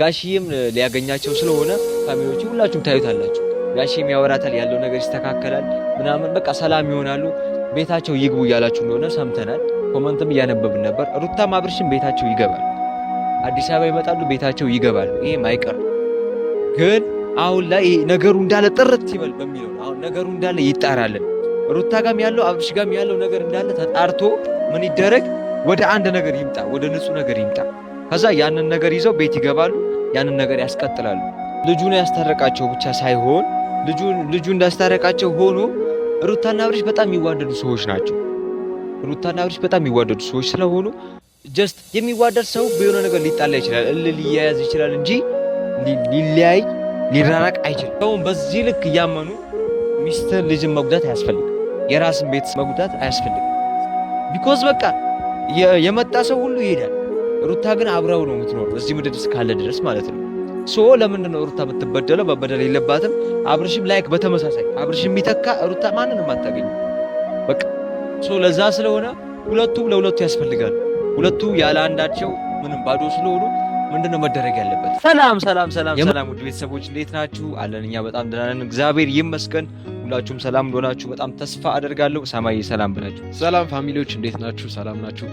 ጋሽዬም ሊያገኛቸው ስለሆነ ፋሚሊዎቹ ሁላችሁም ታዩታላችሁ። ጋሽዬም ያወራታል፣ ያለው ነገር ይስተካከላል ምናምን በቃ ሰላም ይሆናሉ። ቤታቸው ይግቡ እያላችሁ እንደሆነ ሰምተናል። ኮመንትም እያነበብን ነበር። ሩታም አብርሽም ቤታቸው ይገባል። አዲስ አበባ ይመጣሉ፣ ቤታቸው ይገባሉ። ይሄም አይቀርም። ግን አሁን ላይ ነገሩ እንዳለ ጥርት ይበል በሚለው አሁን ነገሩ እንዳለ ይጣራልን። ሩታ ጋም ያለው አብርሽ ጋም ያለው ነገር እንዳለ ተጣርቶ ምን ይደረግ፣ ወደ አንድ ነገር ይምጣ፣ ወደ ንጹህ ነገር ይምጣ። ከዛ ያንን ነገር ይዘው ቤት ይገባሉ፣ ያንን ነገር ያስቀጥላሉ። ልጁን ያስታረቃቸው ብቻ ሳይሆን ልጁ እንዳስታረቃቸው ሆኖ ሩታና አብርሽ በጣም የሚዋደዱ ሰዎች ናቸው። ሩታና አብርሽ በጣም የሚዋደዱ ሰዎች ስለሆኑ ጀስት የሚዋደድ ሰው በሆነ ነገር ሊጣላ ይችላል፣ ሊያያዝ ይችላል እንጂ ሊለያይ ሊራራቅ አይችልም። ሰውን በዚህ ልክ እያመኑ ሚስትር ልጅን መጉዳት አያስፈልግም፣ የራስን ቤት መጉዳት አያስፈልግም። ቢኮዝ በቃ የመጣ ሰው ሁሉ ይሄዳል። ሩታ ግን አብራው ነው የምትኖረው እዚህ ምድር እስካለ ድረስ ማለት ነው። ሶ ለምንድን ነው ሩታ የምትበደለው? መበደል የለባትም። አብርሽም ላይክ በተመሳሳይ አብርሽም የሚተካ ሩታ ማንንም አታገኝም። በቃ ሶ ለዛ ስለሆነ ሁለቱም ለሁለቱ ያስፈልጋሉ። ሁለቱ ያለ አንዳቸው ምንም ባዶ ስለሆኑ ምንድነው መደረግ ያለበት? ሰላም ውድ ቤተሰቦች እንዴት ናችሁ? አለን እኛ በጣም ደህና ነን፣ እግዚአብሔር ይመስገን። ሁላችሁም ሰላም እንደሆናችሁ በጣም ተስፋ አደርጋለሁ። ሰማይ ሰላም ብላችሁ። ሰላም ፋሚሊዎች እንዴት ናችሁ? ሰላም ናችሁ?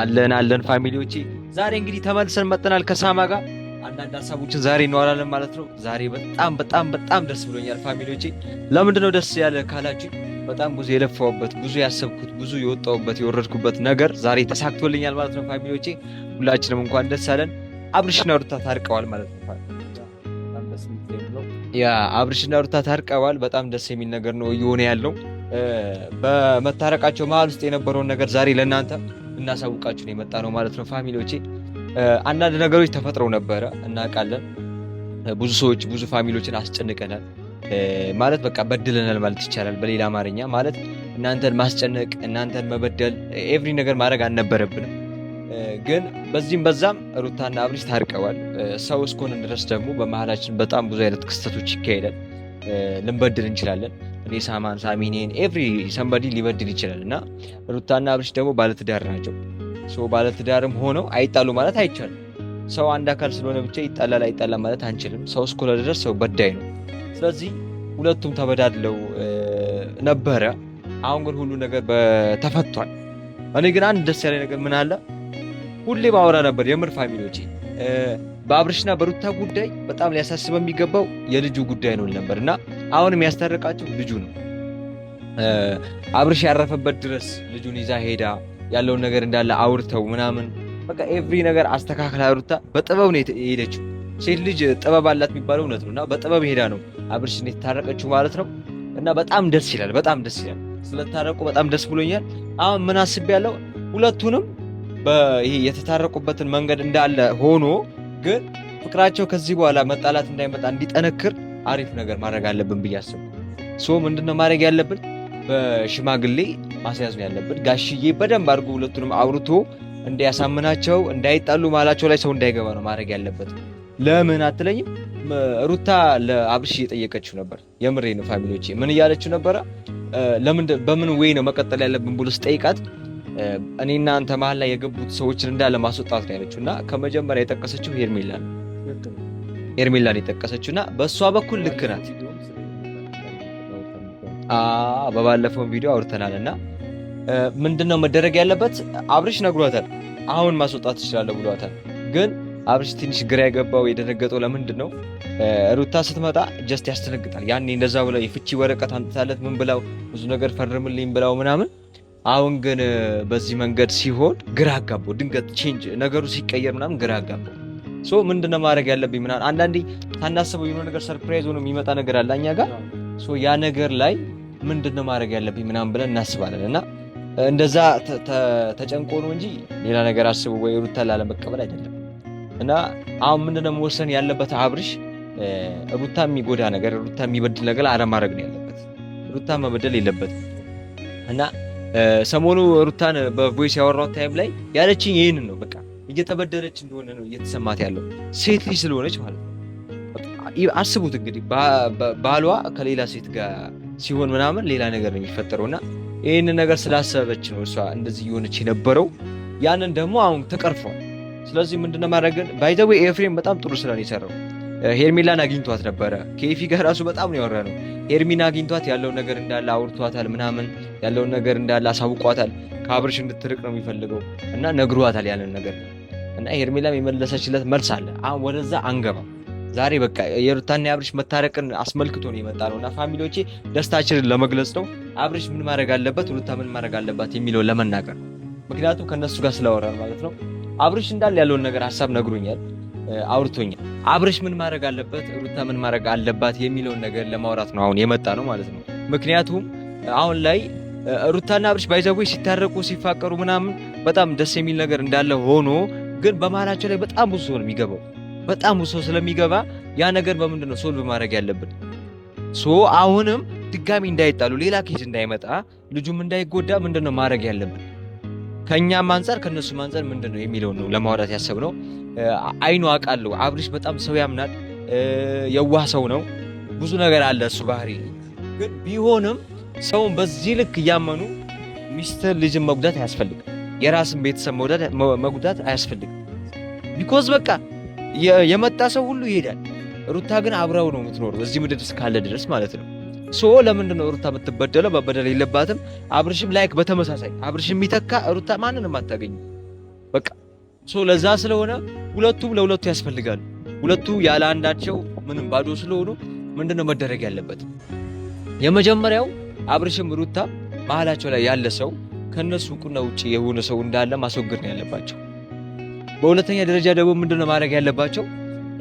አለን ፋሚሊዎቼ። ዛሬ እንግዲህ ተመልሰን መጥተናል ከሳማ ጋር አንዳንድ ሀሳቦችን ዛሬ እናወራለን ማለት ነው። ዛሬ በጣም ደስ ብሎኛል ፋሚሊዎቼ። ለምንድነው ደስ ያለ ካላችሁ በጣም ብዙ የለፋውበት ብዙ ያሰብኩት ብዙ የወጣውበት የወረድኩበት ነገር ዛሬ ተሳክቶልኛል ማለት ነው ፋሚሊዎቼ። ሁላችንም እንኳን ደስ አለን። አብርሽና ሩታ ታርቀዋል ማለት ነው። ያ አብርሽና ሩታ ታርቀዋል። በጣም ደስ የሚል ነገር ነው እየሆነ ያለው። በመታረቃቸው መሀል ውስጥ የነበረውን ነገር ዛሬ ለእናንተ እናሳውቃችሁ ነው የመጣ ነው ማለት ነው ፋሚሊዎቼ። አንዳንድ ነገሮች ተፈጥረው ነበረ እናውቃለን። ብዙ ሰዎች ብዙ ፋሚሊዎችን አስጨንቀናል ማለት በቃ በድለናል ማለት ይቻላል። በሌላ አማርኛ ማለት እናንተን ማስጨነቅ እናንተን መበደል ኤቭሪ ነገር ማድረግ አልነበረብንም። ግን በዚህም በዛም ሩታና አብርሽ ታርቀዋል። ሰው እስኮንን ድረስ ደግሞ በመሀላችን በጣም ብዙ አይነት ክስተቶች ይካሄዳል። ልንበድል እንችላለን። እኔ ሳሚኔን ኤቭሪ ሰንበዲ ሊበድል ይችላል እና ሩታና አብርሽ ደግሞ ባለትዳር ናቸው። ባለትዳርም ሆነው አይጣሉ ማለት አይቻልም። ሰው አንድ አካል ስለሆነ ብቻ ይጣላል አይጣላም ማለት አንችልም። ሰው እስኮነ ድረስ ሰው በዳይ ነው። ስለዚህ ሁለቱም ተበዳድለው ነበረ። አሁን ግን ሁሉ ነገር ተፈቷል። እኔ ግን አንድ ደስ ያለ ነገር ምን አለ ሁሌ ባወራ ነበር የምር ፋሚሊዎቼ፣ በአብርሽና በሩታ ጉዳይ በጣም ሊያሳስበው የሚገባው የልጁ ጉዳይ ነው ነበር እና አሁን የሚያስታርቃቸው ልጁ ነው። አብርሽ ያረፈበት ድረስ ልጁን ይዛ ሄዳ ያለውን ነገር እንዳለ አውርተው ምናምን በቃ ኤቭሪ ነገር አስተካክላ ሩታ በጥበብ ነው የሄደችው። ሴት ልጅ ጥበብ አላት የሚባለው እውነት ነው እና በጥበብ ሄዳ ነው አብርሽን የታረቀችው ማለት ነው። እና በጣም ደስ ይላል። ስለታረቁ በጣም ደስ ብሎኛል። አሁን ምን አስቤያለሁ ሁለቱንም ይሄ የተታረቁበትን መንገድ እንዳለ ሆኖ ግን ፍቅራቸው ከዚህ በኋላ መጣላት እንዳይመጣ እንዲጠነክር አሪፍ ነገር ማድረግ አለብን ብዬ አስቤ ምንድነው ማድረግ ያለብን? በሽማግሌ ማስያዝ ነው ያለብን። ጋሽዬ በደንብ አድርጎ ሁለቱንም አውርቶ እንዲያሳምናቸው እንዳይጣሉ ማላቸው ላይ ሰው እንዳይገባ ነው ማድረግ ያለበት። ለምን አትለኝም? ሩታ ለአብርሽ እየጠየቀችው ነበር። የምሬ ነው ፋሚሊዎቼ። ምን እያለችው ነበረ? በምን ወይ ነው መቀጠል ያለብን ብሎ ስጠይቃት እኔና አንተ መሀል ላይ የገቡት ሰዎችን እንዳለ ማስወጣት ነው ያለችው እና ከመጀመሪያ የጠቀሰችው ሄርሜላን የጠቀሰችው እና በእሷ በኩል ልክ ናት። በባለፈው ቪዲዮ አውርተናል እና ምንድነው መደረግ ያለበት? አብርሽ ነግሯታል፣ አሁን ማስወጣት ትችላለህ ብሏታል። ግን አብርሽ ትንሽ ግራ የገባው የደነገጠው ለምንድን ነው? ሩታ ስትመጣ ጀስት ያስደነግጣል። ያኔ እንደዛ ብለው የፍቺ ወረቀት አምጥታለት ምን ብላው ብዙ ነገር ፈርምልኝ ብላው ምናምን። አሁን ግን በዚህ መንገድ ሲሆን ግራ አጋባው። ድንገት ቼንጅ ነገሩ ሲቀየር ምናምን ግራ አጋባው። ምንድነው ማድረግ ያለብኝ ምናምን። አንዳንዴ ሳናስበው የሆነ ነገር ሰርፕራይዝ ሆኖ የሚመጣ ነገር አለ እኛ ጋር። ያ ነገር ላይ ምንድነው ማድረግ ያለብኝ ምናምን ብለን እናስባለን እና እንደዛ ተጨንቆ ነው እንጂ ሌላ ነገር አስቡ ወይ ሩታ ላለመቀበል አይደለም። እና አሁን ምንድነው መወሰን ያለበት አብርሽ? ሩታ የሚጎዳ ነገር ሩታ የሚበድል ነገር አለማድረግ ነው ያለበት። ሩታ መበደል የለበትም። እና ሰሞኑ ሩታን በቮይስ ያወራው ታይም ላይ ያለችኝ ይሄንን ነው። በቃ እየተበደለች እንደሆነ ነው እየተሰማት ያለው ሴት ልጅ ስለሆነች ማለት ነው። አስቡት እንግዲህ ባሏ ከሌላ ሴት ጋር ሲሆን ምናምን ሌላ ነገር ነው የሚፈጠረውና ይህንን ነገር ስላሰበች ነው እሷ እንደዚህ እየሆነች የነበረው። ያንን ደግሞ አሁን ተቀርፏል። ስለዚህ ምንድነው ማድረግ ባይ ዘ ዌይ ኤፍሬም በጣም ጥሩ ስራ ነው የሰራው። ሄርሜላን አግኝቷት ነበረ። ከኤፊ ጋር ራሱ በጣም ነው ያወራነው። ሄርሚና አግኝቷት ያለው ነገር እንዳለ አውርቷታል፣ ምናምን ያለውን ነገር እንዳለ አሳውቋታል። ከአብርሽ እንድትርቅ ነው የሚፈልገው እና ነግሯታል ያንን ነገር እና ሄርሜላም የመለሰችለት መልስ አለ። አሁን ወደዛ አንገባም። ዛሬ በቃ የሩታና የአብርሽ መታረቅን አስመልክቶ ነው የመጣ ነው እና ፋሚሊዎቼ ደስታችንን ለመግለጽ ነው። አብርሽ ምን ማድረግ አለበት፣ ሩታ ምን ማድረግ አለባት የሚለው ለመናገር፣ ምክንያቱም ከነሱ ጋር ስለወራን ማለት ነው። አብርሽ እንዳለ ያለውን ነገር ሀሳብ ነግሮኛል፣ አውርቶኛል። አብርሽ ምን ማድረግ አለበት፣ ሩታ ምን ማድረግ አለባት የሚለውን ነገር ለማውራት ነው አሁን የመጣ ነው ማለት ነው። ምክንያቱም አሁን ላይ ሩታና አብርሽ ባይዘው ሲታረቁ ሲፋቀሩ ምናምን በጣም ደስ የሚል ነገር እንዳለ ሆኖ ግን በመሀላቸው ላይ በጣም ብዙ ሰው ነው የሚገባው። በጣም ብዙ ሰው ስለሚገባ ያ ነገር በምንድነው ሶልቭ ማድረግ ያለብን? አሁንም ድጋሚ እንዳይጣሉ ሌላ ኬዝ እንዳይመጣ ልጁም እንዳይጎዳ ምንድነው ማድረግ ያለብን? ከኛም አንፃር ከነሱም አንፃር ምንድነው የሚለው ነው ለማውራት ያሰብነው። አይኑ አውቃለሁ አብርሽ በጣም ሰው ያምናል፣ የዋህ ሰው ነው፣ ብዙ ነገር አለ እሱ ባህሪ። ግን ቢሆንም ሰውን በዚህ ልክ እያመኑ ሚስትር ልጅን መጉዳት አያስፈልግም። የራስን ቤተሰብ መጉዳት አያስፈልግም። ቢኮዝ በቃ የመጣ ሰው ሁሉ ይሄዳል። ሩታ ግን አብረው ነው የምትኖረው እዚህ ምድር እስካለ ድረስ ማለት ነው። ለምንድነው ሩታ የምትበደለው? መበደል የለባትም። አብርሽም ላይክ በተመሳሳይ አብርሽም የሚተካ ሩታ ማንንም አታገኝም። በቃ ለዛ ስለሆነ ሁለቱም ለሁለቱ ያስፈልጋሉ። ሁለቱ ያለ አንዳቸው ምንም ባዶ ስለሆኑ ምንድነው መደረግ ያለበት? የመጀመሪያው አብርሽም ሩታ መሀላቸው ላይ ያለ ሰው ከነሱ ቁና ውጪ የሆነ ሰው እንዳለ ማስወገድ ነው ያለባቸው። በሁለተኛ ደረጃ ደግሞ ምንድነው ማድረግ ያለባቸው?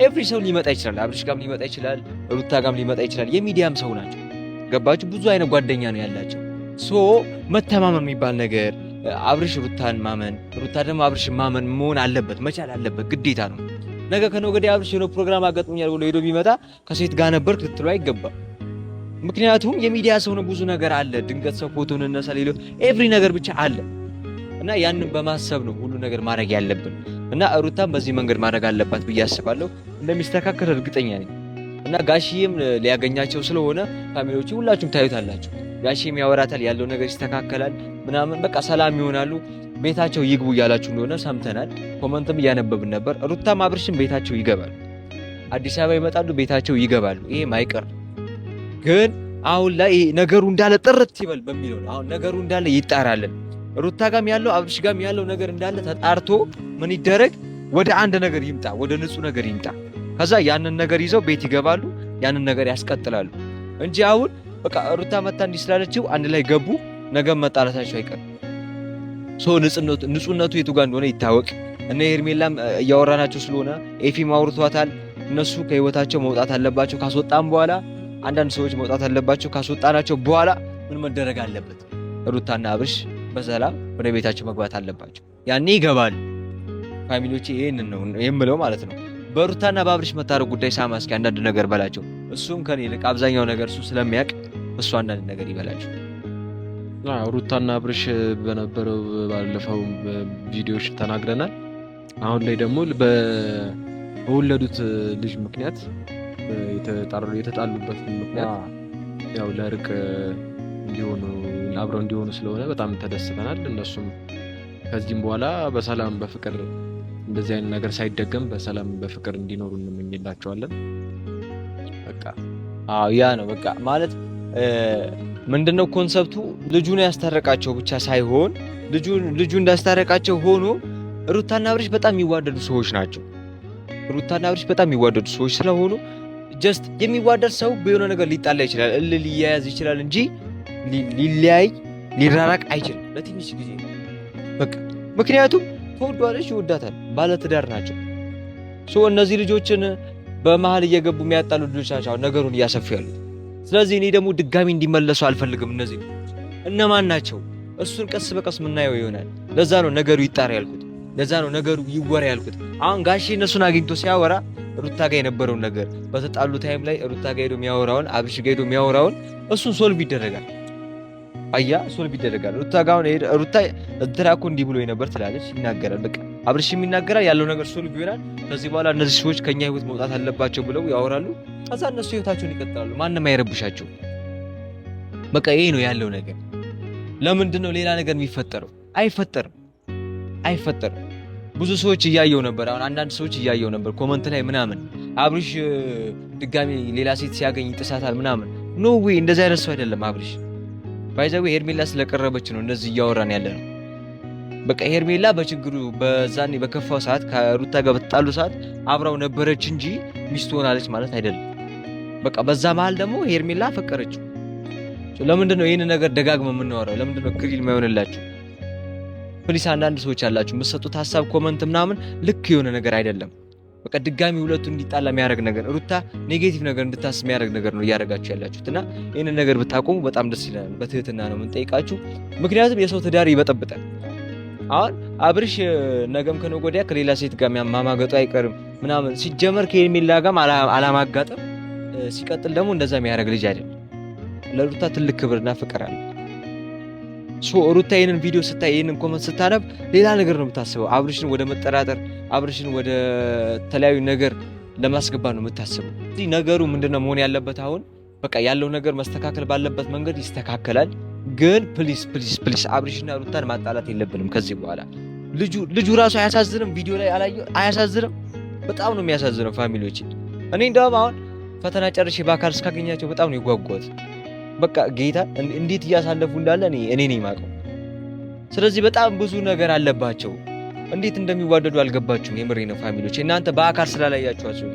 ኤቭሪ ሰው ሊመጣ ይችላል። አብርሽ ጋም ሊመጣ ይችላል፣ ሩታ ጋም ሊመጣ ይችላል። የሚዲያም ሰው ናቸው። ገባችሁ? ብዙ አይነት ጓደኛ ነው ያላቸው። መተማመን የሚባል ነገር አብርሽ ሩታን ማመን፣ ሩታ ደግሞ አብርሽ ማመን መሆን አለበት፣ መቻል አለበት፣ ግዴታ ነው። ነገ ከነገ ወዲያ አብርሽ የሆነ ፕሮግራም አጋጥሞኛል ብሎ ሄዶ ቢመጣ ከሴት ጋር ነበርክ ልትለው አይገባም። ምክንያቱም የሚዲያ ሰው ነው፣ ብዙ ነገር አለ። ድንገት ሰው ፎቶን እነሳ ሌሎ ኤቭሪ ነገር ብቻ አለ እና ያንን በማሰብ ነው ሁሉ ነገር ማድረግ ያለብን እና ሩታም በዚህ መንገድ ማድረግ አለባት ብዬ አስባለሁ። እንደሚስተካከል እርግጠኛ ነኝ እና ጋሽዬም ሊያገኛቸው ስለሆነ ፋሚሊዎቹ ሁላችሁም ታዩታላችሁ። ጋሽዬም ያወራታል፣ ያለው ነገር ይስተካከላል ምናምን በቃ ሰላም ይሆናሉ። ቤታቸው ይግቡ እያላችሁ እንደሆነ ሰምተናል። ኮመንትም እያነበብን ነበር። ሩታም አብርሽም ቤታቸው ይገባሉ፣ አዲስ አበባ ይመጣሉ፣ ቤታቸው ይገባሉ። ይሄ ማይቀር ግን አሁን ላይ ነገሩ እንዳለ ጥርት ይበል በሚለው ነው። አሁን ነገሩ እንዳለ ይጣራልን። ሩታ ጋም ያለው አብርሽ ጋም ያለው ነገር እንዳለ ተጣርቶ ምን ይደረግ፣ ወደ አንድ ነገር ይምጣ፣ ወደ ንጹህ ነገር ይምጣ። ከዛ ያንን ነገር ይዘው ቤት ይገባሉ፣ ያንን ነገር ያስቀጥላሉ እንጂ አሁን በቃ ሩታ መታ እንዲስላለችው አንድ ላይ ገቡ፣ ነገ መጣላታቸው አይቀርም። ንጹህነቱ የቱ ጋር እንደሆነ ይታወቅ። እነ ሄርሜላም እያወራናቸው ስለሆነ ኤፊም አውርቷታል። እነሱ ከህይወታቸው መውጣት አለባቸው። ካስወጣም በኋላ አንዳንድ ሰዎች መውጣት አለባቸው። ካስወጣናቸው በኋላ ምን መደረግ አለበት? ሩታና አብርሽ በሰላም ወደ ቤታቸው መግባት አለባቸው። ያኔ ይገባሉ። ፋሚሊዎቼ ይሄንን ነው የምለው ማለት ነው። በሩታና በአብርሽ መታረቅ ጉዳይ ሳማ እስኪ አንዳንድ ነገር በላቸው። እሱም ከኔ ይልቅ አብዛኛው ነገር እሱ ስለሚያውቅ እሱ አንዳንድ ነገር ይበላቸው። ሩታና አብርሽ በነበረው ባለፈው ቪዲዮዎች ተናግረናል። አሁን ላይ ደግሞ በወለዱት ልጅ ምክንያት የተጣሉበት ምክንያት ያው ለእርቅ እንዲሆኑ አብረው እንዲሆኑ ስለሆነ በጣም ተደስተናል። እነሱም ከዚህም በኋላ በሰላም በፍቅር እንደዚህ አይነት ነገር ሳይደገም በሰላም በፍቅር እንዲኖሩ እንመኝላቸዋለን። በቃ ያ ነው በቃ ማለት ምንድነው ኮንሰፕቱ? ልጁን ያስታረቃቸው ብቻ ሳይሆን ልጁ እንዳስታረቃቸው ሆኖ ሩታና አብርሽ በጣም የሚዋደዱ ሰዎች ናቸው። ሩታና አብርሽ በጣም የሚዋደዱ ሰዎች ስለሆኑ ጀስት የሚዋደድ ሰው በሆነ ነገር ሊጣላ ይችላል፣ ሊያያዝ ይችላል እንጂ ሊለያይ ሊራራቅ አይችልም ለትንሽ ጊዜ በቃ። ምክንያቱም ተወዷለች፣ ይወዳታል፣ ባለትዳር ናቸው። እነዚህ ልጆችን በመሀል እየገቡ የሚያጣሉ ልጆች ናቸው ነገሩን እያሰፉ ያሉት። ስለዚህ እኔ ደግሞ ድጋሚ እንዲመለሱ አልፈልግም። እነዚህ እነማን ናቸው? እሱን ቀስ በቀስ ምናየው ይሆናል። ለዛ ነው ነገሩ ይጣራ ያልኩት፣ ለዛ ነው ነገሩ ይወራ ያልኩት። አሁን ጋሼ እነሱን አግኝቶ ሲያወራ ሩታ ጋር የነበረውን ነገር በተጣሉ ታይም ላይ ሩታ ጋር ሄዶ የሚያወራውን አብርሽ ጋር ሄዶ የሚያወራውን እሱን ሶልቭ ይደረጋል። ሶልቭ ይደረጋል። ሩታ ጋር ሩታ እኮ እንዲህ ብሎ ነበር ትላለች፣ ይናገራል። በቃ አብርሽም ይናገራል፣ ያለው ነገር ሶልቭ ይሆናል። ከዚህ በኋላ እነዚህ ሰዎች ከኛ ህይወት መውጣት አለባቸው ብለው ያወራሉ። ከዛ እነሱ ህይወታቸውን ይቀጥላሉ። ማንም አይረብሻቸው። በቃ ይሄ ነው ያለው ነገር። ለምንድን ነው ሌላ ነገር የሚፈጠረው? አይፈጠርም። ብዙ ሰዎች እያየው ነበር። አሁን አንዳንድ ሰዎች እያየው ነበር ኮመንት ላይ ምናምን አብርሽ ድጋሚ ሌላ ሴት ሲያገኝ ይጥሳታል ምናምን። ኖ ዌይ እንደዛ አይነት ሰው አይደለም አብርሽ። ባይዘው ሄርሜላ ስለቀረበች ነው እንደዚህ እያወራን ያለ ነው። በቃ ሄርሜላ በችግሩ በዛኔ በከፋው ሰዓት ከሩታ ጋር በተጣሉ ሰዓት አብራው ነበረች እንጂ ሚስት ሆናለች ማለት አይደለም። በቃ በዛ መሀል ደግሞ ሄርሜላ ፈቀረችው። ለምንድነው ይሄን ነገር ደጋግመው የምናወራው? ለምንድነው ክሊል ማይሆንላችሁ? ፕሊስ አንዳንድ ሰዎች አላችሁ የምትሰጡት ሀሳብ ኮመንት ምናምን ልክ የሆነ ነገር አይደለም። በቃ ድጋሚ ሁለቱ እንዲጣላ የሚያደርግ ነገር ሩታ ኔጌቲቭ ነገር እንድታስብ የሚያደርግ ነገር ነው እያደረጋችሁ ያላችሁት እና ይህንን ነገር ብታቆሙ በጣም ደስ ይላል። በትህትና ነው የምንጠይቃችሁ። ምክንያቱም የሰው ትዳር ይበጠብጣል። አሁን አብርሽ ነገም ከነገ ወዲያ ከሌላ ሴት ጋር ማማገጡ አይቀርም ምናምን። ሲጀመር ከሄርሜላ ጋር አላማጋጠም። ሲቀጥል ደግሞ እንደዛ የሚያደርግ ልጅ አይደለም። ለሩታ ትልቅ ክብርና ፍቅር አለ። ሩታ ይህንን ቪዲዮ ስታይ ይህንን ኮመንት ስታነብ ሌላ ነገር ነው የምታስበው። አብርሽን ወደ መጠራጠር፣ አብርሽን ወደ ተለያዩ ነገር ለማስገባት ነው የምታስበው። እዚህ ነገሩ ምንድነው መሆን ያለበት? አሁን በቃ ያለው ነገር መስተካከል ባለበት መንገድ ይስተካከላል። ግን ፕሊስ አብርሽና ሩታን ማጣላት የለብንም ከዚህ በኋላ። ልጁ ራሱ አያሳዝንም? ቪዲዮ ላይ አያሳዝንም? በጣም ነው የሚያሳዝነው ፋሚሊዎች። እኔ እንደውም አሁን ፈተና ጨርሼ በአካል እስካገኛቸው በጣም ነው የጓጓሁት። በቃ ጌታ እንዴት እያሳለፉ እንዳለ እኔ ነኝ የማውቀው። ስለዚህ በጣም ብዙ ነገር አለባቸው። እንዴት እንደሚዋደዱ አልገባችሁም? የምሬ ነው ፋሚሊዎች። እናንተ በአካል ስላላያችኋቸው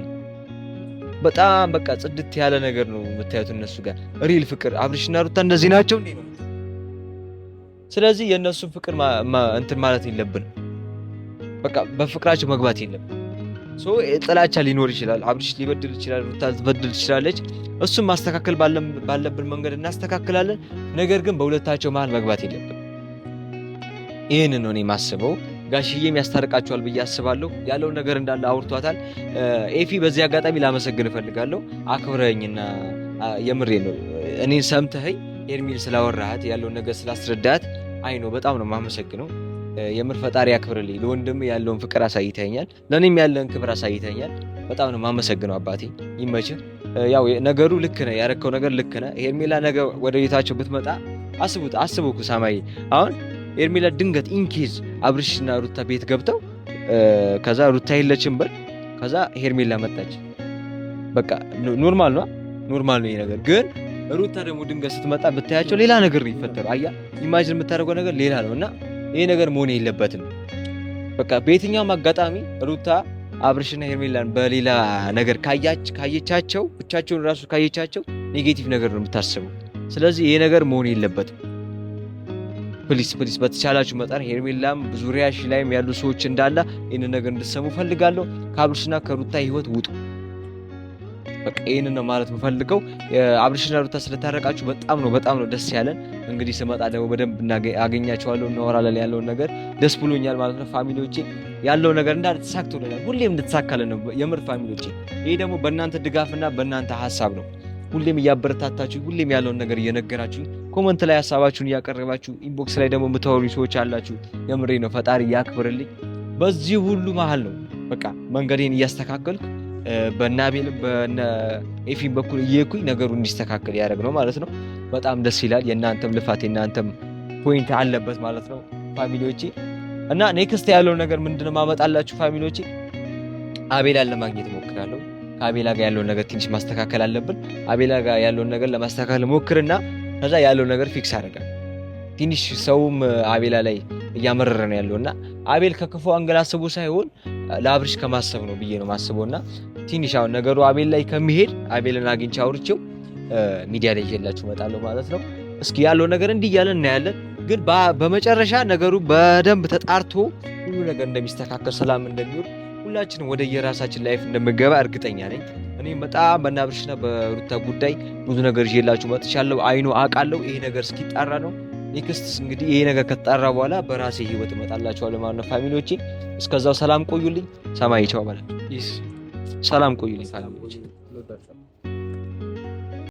በጣም በቃ ጽድት ያለ ነገር ነው የምታዩት እነሱ ጋር ሪል ፍቅር። አብርሽና ሩታ እንደዚህ ናቸው እንዴ ነው። ስለዚህ የእነሱን ፍቅር እንትን ማለት የለብን። በቃ በፍቅራቸው መግባት የለብን። ጥላቻ ሊኖር ይችላል። አብርሽ ሊበድል ይችላል፣ ሩታ ልትበድል ትችላለች። እሱም ማስተካከል ባለብን መንገድ እናስተካክላለን። ነገር ግን በሁለታቸው መሀል መግባት የለብን። ይህንን ነው እኔ የማስበው። ጋሽዬም ያስታርቃቸዋል ብዬ አስባለሁ። ያለውን ነገር እንዳለ አውርቷታል። ኤፊ በዚህ አጋጣሚ ላመሰግን እፈልጋለሁ። አክብረኝና የምሬ ነው እኔን ሰምተኸኝ ሄርሜል ስላወራሃት ያለውን ነገር ስላስረዳት አይ ነው በጣም ነው የማመሰግነው። የምር ፈጣሪ ያክብርልኝ። ለወንድም ያለውን ፍቅር አሳይተኛል፣ ለኔም ያለውን ክብር አሳይተኛል። በጣም ነው የማመሰግነው አባቴ፣ ይመችህ። ያው ነገሩ ልክ ነህ፣ ያረከው ነገር ልክ ነህ። ሄርሜላ ነገ ወደ ቤታቸው ብትመጣ አስቡኩ ሳማይ። አሁን ሄርሜላ ድንገት ኢንኬዝ አብርሽና ሩታ ቤት ገብተው ከዛ ሩታ የለችም ብል ከዛ ሄርሜላ መጣች። በቃ ኖርማል ነው ይሄ ነገር። ግን ሩታ ደግሞ ድንገት ስትመጣ ብታያቸው ሌላ ነገር ነው ይፈጠሩ። አያ ኢማጂን የምታደርገው ነገር ሌላ ነው እና ይሄ ነገር መሆን የለበትም። በቃ በየትኛውም አጋጣሚ ሩታ አብርሽና ሄርሜላን በሌላ ነገር ካየቻቸው ብቻቸውን ራሱ ካየቻቸው ኔጌቲቭ ነገር ነው የምታስበው። ስለዚህ ይሄ ነገር መሆን የለበትም። ፕሊስ በተቻላችሁ መጠን ሄርሜላም ዙሪያሽ ላይም ያሉ ሰዎች እንዳለ ይህን ነገር እንድትሰሙ ፈልጋለሁ። ከአብርሽና ከሩታ ህይወት ውጡ። በቃ ይሄን ነው ማለት የምፈልገው። አብርሽና ሩታ ስለታረቃችሁ በጣም ነው ደስ ያለን። እንግዲህ ስመጣ ደግሞ በደንብ አገኛቸዋለሁ፣ እናወራለን። ያለውን ነገር ደስ ብሎኛል ማለት ነው ፋሚሊዎቼ። ያለው ነገር እንዳለ ተሳክቶልናል። ሁሌም እንድትሳካለን ነው የምር ፋሚሊዎቼ። ይሄ ደግሞ በእናንተ ድጋፍና በእናንተ ሀሳብ ነው። ሁሌም እያበረታታችሁ፣ ሁሌም ያለውን ነገር እየነገራችሁ፣ ኮመንት ላይ ሀሳባችሁን እያቀረባችሁ፣ ኢንቦክስ ላይ ደግሞ የምታወሩ ሰዎች አላችሁ። የምሬ ነው ፈጣሪ ያክብርልኝ። በዚህ ሁሉ መሀል ነው በቃ መንገዴን እያስተካከልኩ በናቤልም በኤፊም በኩል እየኩኝ ነገሩ እንዲስተካከል ያደረግ ነው ማለት ነው። በጣም ደስ ይላል። የእናንተም ልፋት የእናንተም ፖይንት አለበት ማለት ነው ፋሚሊዎቼ። እና ኔክስት ያለው ነገር ምንድነው ማመጣላችሁ ፋሚሊዎቼ? አቤላን ለማግኘት ሞክራለሁ። ከአቤላ ጋር ያለውን ነገር ትንሽ ማስተካከል አለብን። አቤላ ጋር ያለውን ነገር ለማስተካከል ሞክርና ከዛ ያለው ነገር ፊክስ አደርጋለሁ። ትንሽ ሰውም አቤላ ላይ እያመረረ ነው ያለውና አቤል ከክፉ አንገል አስቦ ሳይሆን ለአብርሽ ከማሰብ ነው ብዬ ነው ማስበውና ትንሽ አሁን ነገሩ አቤል ላይ ከሚሄድ አቤልን አግኝቼ አውርቼው ሚዲያ ላይ ይዤላችሁ እመጣለሁ ማለት ነው። እስኪ ያለው ነገር እንዲህ እያለን እናያለን። ግን በመጨረሻ ነገሩ በደንብ ተጣርቶ ሁሉ ነገር እንደሚስተካከል፣ ሰላም እንደሚሆን፣ ሁላችንም ወደ የራሳችን ላይፍ እንደምገባ እርግጠኛ ነኝ። እኔም በጣም በአብርሽና በሩታ ጉዳይ ብዙ ነገር ይዤላችሁ መጥቻለሁ። አይኑ አውቃለሁ። ይሄ ነገር እስኪጣራ ነው። ኔክስት እንግዲህ ይሄ ነገር ከተጣራ በኋላ በራሴ ህይወት እመጣላችኋለሁ ማለት ነው ፋሚሊዎቼ። እስከዛው ሰላም ቆዩልኝ። ሰማይ ቻው ማለት ሰላም ቆዩልኝ ፋሚሊዎቼ።